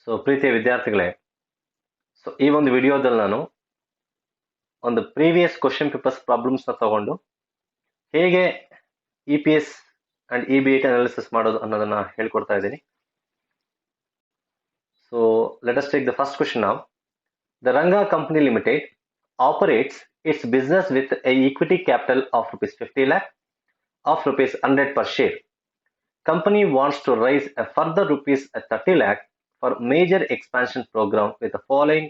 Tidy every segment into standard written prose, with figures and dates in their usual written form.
So ಪ್ರೀತಿಯ ವಿದ್ಯಾರ್ಥಿಗಳೇ, so ಈ ಒಂದು ವಿಡಿಯೋದಲ್ಲಿ ನಾನು ಒಂದು ಪ್ರೀವಿಯಸ್ ಕ್ವಶನ್ ಪೇಪರ್ಸ್ ಪ್ರಾಬ್ಲಮ್ಸ್ನ ತಗೊಂಡು ಹೇಗೆ E P S and E B I analysis ಮಾಡೋದು ಅನ್ನೋದನ್ನ ಹೇಳ್ಕೊಡ್ತಾ ಇದ್ದೀನಿ. So let us take the first question now. The Ranga Company Limited operates its business with a equity capital of rupees 50 lakh of rupees 100 per share. Company wants to raise a further rupees 30 lakh for major expansion program with the following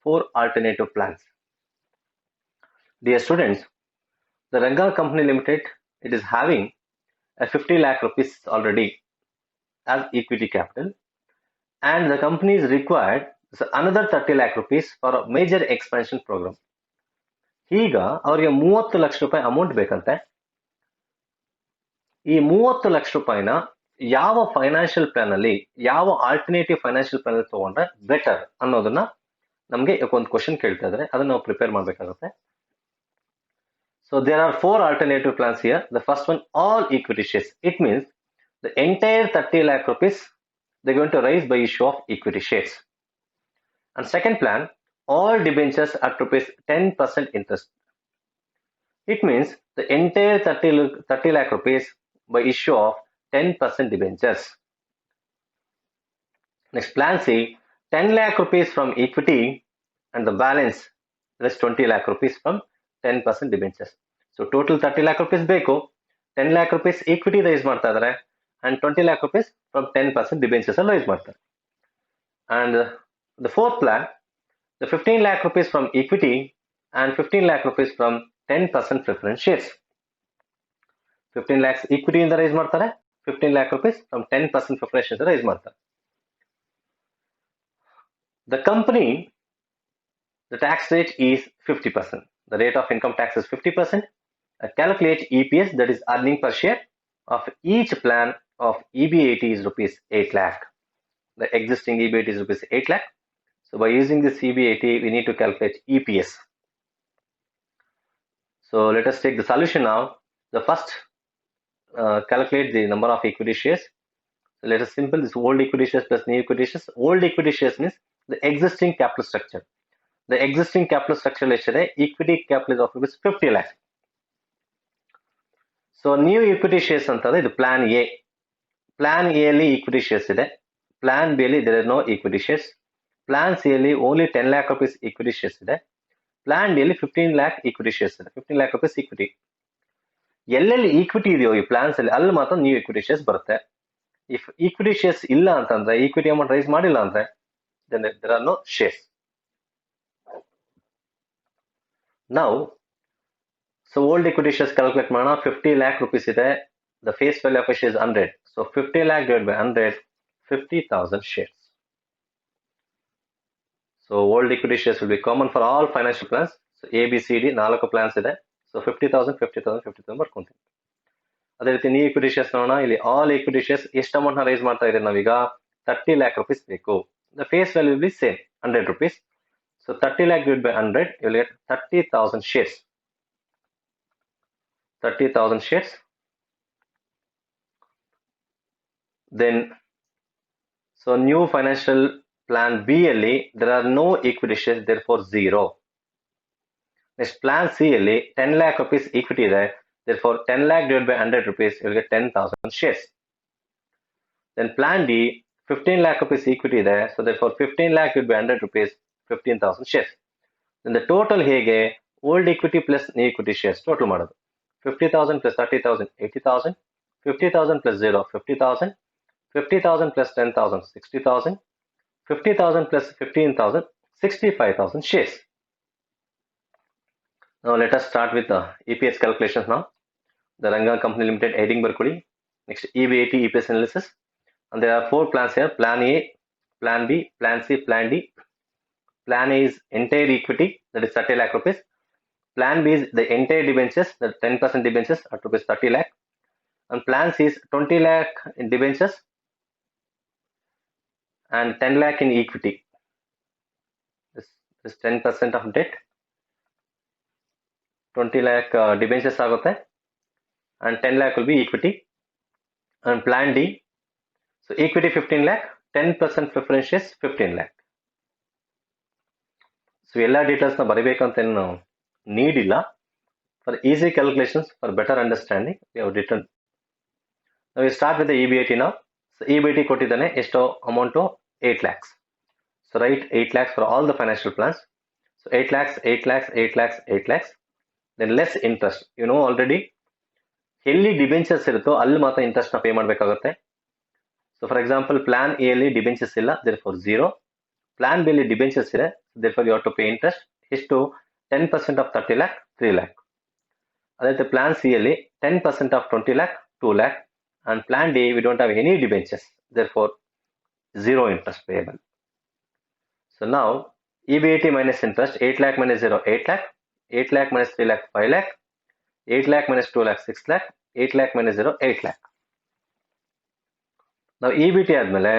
4 alternative plans. Dear students, the Ranga Company Limited, it is having a 50 lakh rupees already as equity capital, and the company is required another 30 lakh rupees for a major expansion program. ಈಗ ಅವರಿಗೆ 30 ಲಕ್ಷ ರೂಪಾಯಿ amount ಬೇಕಂತೆ. ಈ 30 ಲಕ್ಷ ರೂಪಾಯಿನ ಯಾವ financial plan ಅಲ್ಲಿ, ಯಾವ alternative financial plan ಅಲ್ಲಿ ತಗೊಂಡ್ರೆ ಬೆಟರ್ ಅನ್ನೋದನ್ನ ನಮಗೆ ಒಂದು ಕ್ವಶನ್ ಕೇಳ್ತಾ ಇದ್ದಾರೆ. ಅದನ್ನ ನಾವು ಪ್ರಿಪೇರ್ ಮಾಡಬೇಕಾಗುತ್ತೆ. So there are 4 alternative plans here. The first one, all equity shares. It means the entire 30 lakh rupees they're going to raise by issue of equity shares. And second plan, all debentures at rupees 10% interest. It means the entire 30 lakh rupees by issue of 10% debentures. Next plan C, 10 lakh rupees from equity and the balance is 20 lakh rupees from 10% debentures. So total 30 lakh rupees ಬೇಕು, 10 lakh rupees equity raise ಮಾಡ್ತಾ ಇದ್ದಾರೆ and 20 lakh rupees from 10% debentures raise ಮಾಡ್ತಾರೆ. And the fourth plan, the 15 lakh rupees from equity and 15 lakh rupees from 10% preference shares. 15 lakhs equity ಇಂದ raise ಮಾಡ್ತಾರೆ, 15 lakh rupees from 10% preference shares raise ಮಾಡ್ತಾರೆ. The company, the tax rate is 50%. The rate of income tax is 50%. Calculate EPS, that is earning per share, of each plan of EBIT is rupees 8 lakh. The existing EBIT is rupees 8 lakh. So by using this EBIT, we need to calculate EPS. So let us take the solution now. The first, calculate the number of equity shares. So let us simple this old equity shares plus new equity shares. Old equity shares means the existing capital structure. The existing capital structure equity capital is of rupees 50 lakh. So new equity shares ಅಂತಂದ್ರೆ ಇದು plan A. Plan A ಅಲ್ಲಿ equity shares ಇದೆ. Plan B ಅಲ್ಲಿ there are no equity shares. Plan C ಅಲ್ಲಿ only 10 lakh rupees equity shares ಇದೆ. Plan D ಅಲ್ಲಿ 15 lakh equity shares ಇದೆ. 15 lakh rupees equity. ಎಲ್ಲೆಲ್ಲಿ equity ಇದೆಯೋ ಈ plans ಅಲ್ಲಿ ಅಲ್ಲಿ ಮಾತ್ರ new equity shares ಬರುತ್ತೆ. If equity shares ಇಲ್ಲ ಅಂತಂದ್ರೆ, equity amount raise ಮಾಡಿಲ್ಲ ಅಂದ್ರೆ, then there are no shares. Now, so old equity shares calculate ಮಾಡೋಣ. 50 lakh rupees ಇದೆ. The face value of a share is 100. So 50 lakh divided by 100, 50,000 shares. So old equity shares will be common for all financial plans. So A, B, C, D 4 plans ಇದೆ. So 50,000, 50,000, 50,000 ಬರ್ಕೊಂತೀವಿ. ಅದೇ ರೀತಿ new equity shares ನೋಡೋಣ. ಇಲ್ಲಿ all equity shares ಎಷ್ಟು amount ನ rice ಮಾಡ್ತಾ ಇದ್ದೀವಿ ನಾವೀಗ? 30 lakh rupees ಬೇಕು. The face value will be same, 100 rupees. So 30 lakh divided by 100, you will get 30,000 shares. 30,000 shares. Then, so new financial plan B ಅಲ್ಲಿ there are no equity shares, therefore 0. Next plan C ಅಲ್ಲಿ 10 lakh rupees equity ಇದೆ, therefore 10 lakh divided by 100 rupees, you will get 10,000 shares. Then plan D, 15 lakh rupees equity ಇದೆ, so therefore 15 lakh divided by 100 rupees, 15,000 shares. Then the total ಹೇಗೆ? old equity plus new equity shares total ಮಾಡೋದು. 50,000 plus 30,000, 80,000. 50,000 plus 0, 50,000. 50,000 plus 10,000, 60,000. 50,000 plus 15,000, 65,000 shares. Now let us start with the EPS calculations now. The Ranga Company Limited heading ಬರ್ಕೊಳ್ಳಿ. Next EBIT EPS analysis. And there are 4 plans here. Plan A, Plan B, Plan C, Plan D. Plan A is entire equity, that is 30 lakh rupees. Plan B is the entire debentures, that 10% debentures at rupees 30 lakh. And Plan C is 20 lakh in debentures and 10 lakh in equity. This is 10% of debt. 20 lakh debentures ಆಗುತ್ತೆ and 10 lakh will be equity. And Plan D, so equity 15 lakh, 10% preference shares 15 lakh. So ಎಲ್ಲ details ನ ಬರಿಬೇಕಂತ ಏನು need ಇಲ್ಲ. For easy calculations, for better understanding, we have written. Now we start with the EBIT now. So EBIT ಕೊಟ್ಟಿದ್ದಾನೆ ಎಷ್ಟು amount 8 lakhs. So write 8 lakhs for all the financial plans. So 8 lakhs, 8 lakhs, 8 lakhs, 8 lakhs. Then less interest. You know already ಎಲ್ಲಿ debentures ಇರುತ್ತೋ ಅಲ್ಲಿ ಮಾತ್ರ interest ನ pay ಮಾಡಬೇಕಾಗುತ್ತೆ. So for example plan A ಅಲ್ಲಿ debentures ಇಲ್ಲ, therefore 0. ಪ್ಲಾನ್ ಬಿ ಅಲ್ಲಿ debentures ಇದೆ, therefore you have to pay interest. ಎಷ್ಟು 10% of 30 lakh 3 lakh. ಅದೇ ಪ್ಲಾನ್ ಸಿ ಅಲ್ಲಿ 10% of 20 lakh 2 lakh, and plan D we don't have any debentures, therefore 0 interest payable. So now EBIT minus interest, 8 lakh minus 0 8 lakh, 8 lakh minus 3 lakh 5 lakh, 8 lakh minus 2 lakh 6 lakh, 8 lakh minus 0 8 lakh. Now EBIT ಆದ್ಮೇಲೆ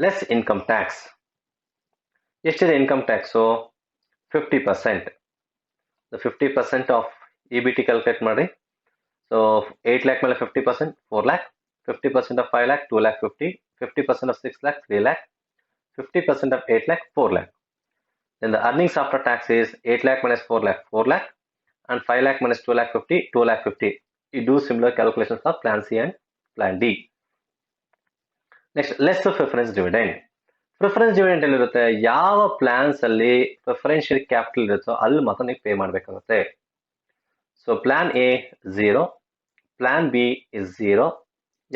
less income tax. ಎಷ್ಟಿದೆ income tax? 50%. The 50% of EBIT calculate ಮಾಡಿ. So 8 lakh ಮೇಲೆ 50% 4 lakh, 50% of 5 lakh 2 lakh 50, 50% of 6 lakh 3 lakh, 50% of 8 lakh 4 lakh. Then the earnings after tax is 8 lakh minus 4 lakh 4 lakh, and 5 lakh minus 2 lakh 50 2 lakh 50. You do similar calculations for plan C and plan D. Next, less preference dividend. Preference dividend ಎಲ್ಲಿರುತ್ತೆ? ಯಾವ plants ಅಲ್ಲಿ preferential capital ಇರುತ್ತೋ ಅಲ್ಲಿ ಮಾತ್ರ ನೀವು pay ಮಾಡಬೇಕಾಗುತ್ತೆ. So plan A 0, plan B is 0.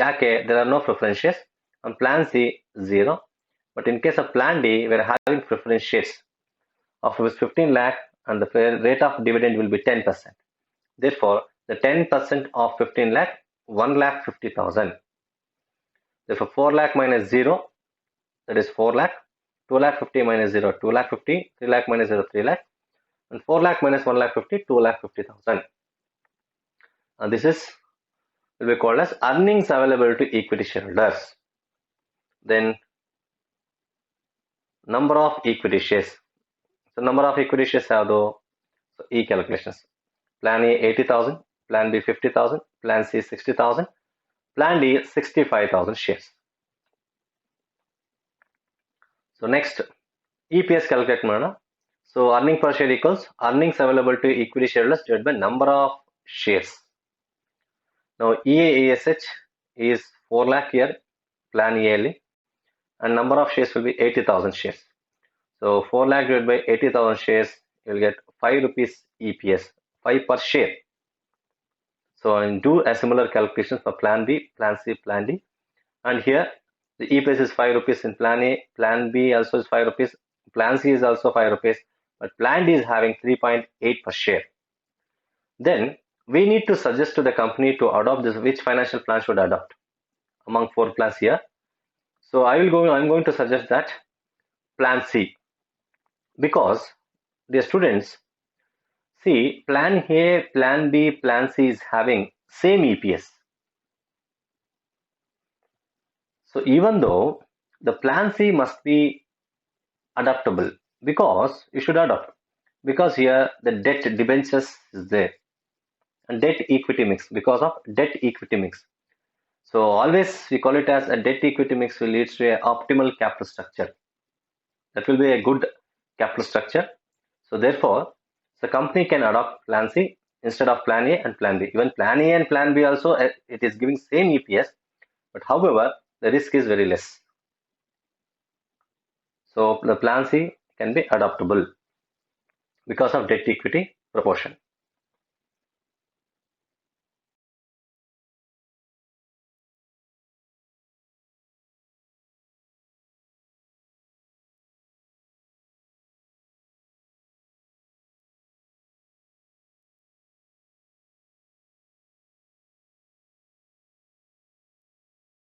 ಯಾಕೆ? There are no preference shares. And plan C 0. But in case of plan D we are having preference shares of 15 lakh, and the rate of dividend will be 10%. Therefore, the 10% of 15 lakh 1,50,000. Therefore, 4 lakh minus 0, that is 4 lakh. 2 lakh 50 minus 0, 2 lakh 50. 3 lakh minus 0, 3 lakh. And 4 lakh minus 1 lakh 50, 2 lakh 50,000. And this is will be called as earnings available to equity shareholders. Then number of equity shares. So number of equity shares ಯಾವುದು? So E calculations. Plan A 80,000, Plan B 50,000, Plan C 60,000, Plan D 65,000 shares. So next EPS calculate ಮಾಡೋಣ. So earning per share equals earnings available to equity shareholders divided by number of shares. Now EASH is 4 lakh here, plan A ಅಲ್ಲಿ, and number of shares will be 80,000 shares. So 4 lakh divided by 80,000 shares, you will get 5 rupees EPS, 5 per share. So and do a similar calculation for plan B, plan C, plan D. And here the EPS is 5 rupees in plan A, plan B also is 5 rupees, plan C is also 5 rupees, but plan D is having 3.8 per share. Then we need to suggest to the company to adopt this, which financial plan should adopt among 4 plans here. So I'm going to suggest that plan C, because dear students, see, plan A, plan B, plan C is having same EPS. So even though the plan C must be adaptable, because you should adopt, because here the debt debentures is there, and debt equity mix, because of debt equity mix. So always we call it as a debt equity mix will leads to an optimal capital structure. That will be a good capital structure. So therefore the company can adopt plan C instead of plan A and plan B. Even plan A and plan B also, it is giving same EPS, but however the risk is very less. So the plan C can be adoptable because of debt equity proportion.